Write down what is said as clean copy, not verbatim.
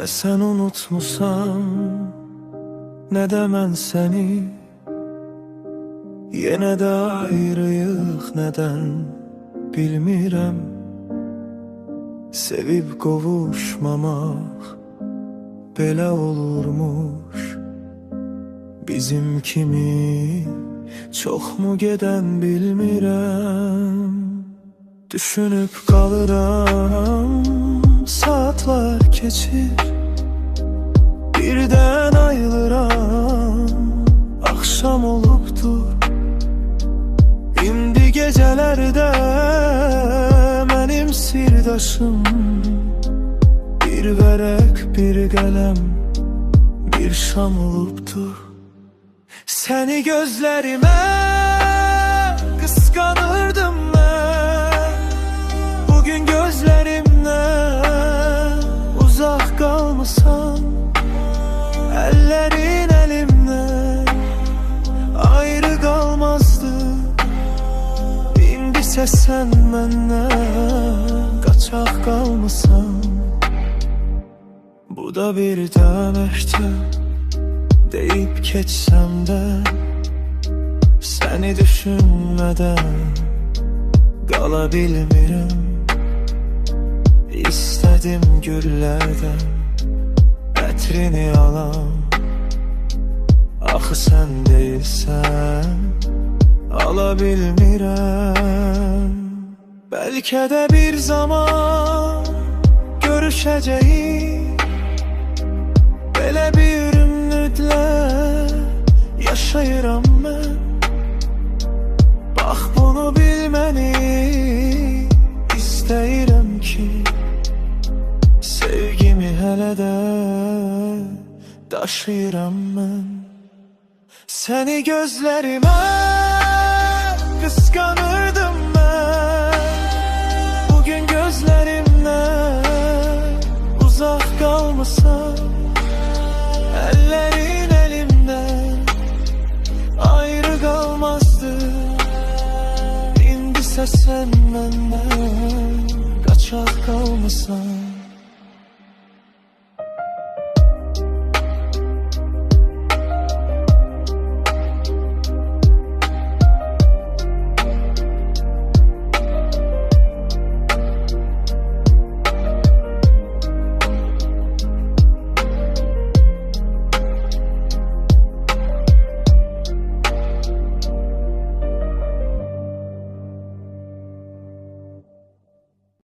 sen unutmusan, nə də mən səni. Yenə də ayrıyıq nədən bilmirəm. Sevib qovuşmamaq belə olurmuş. Bizim kimi çoxmu gedən bilmirəm. Düşünüb qalıram, saatlar keçir, birdən ayılıram. Axşam olubdur, indi gecələrdə mənim sirdaşım. Bir vərəq, bir qələm, bir şam olubdur. Səni gözlərimə qısqanırdım mən. Bugün gözlərimdən uzaq qalmısan. Əllərin əlimdən ayrı qalmazdı. İndisə sən məndən qaçaq qalmısan. Bu da bir də məktəb deyib keçsəm də, səni düşünmədən qala bilmirəm. İstədim güllərdən ətrini alam, axı sən deyilsən ala bilmirəm. Bəlkə də bir zaman görüşəcəyik, belə bir ümidlə yaşayıram mən. Bax bunu bilməni istəyirəm ki, sevgimi hələ də daşıyıram mən. Səni gözlərimə qısqanırdım mən. Bugün gözlərimdən uzaq qalmısan.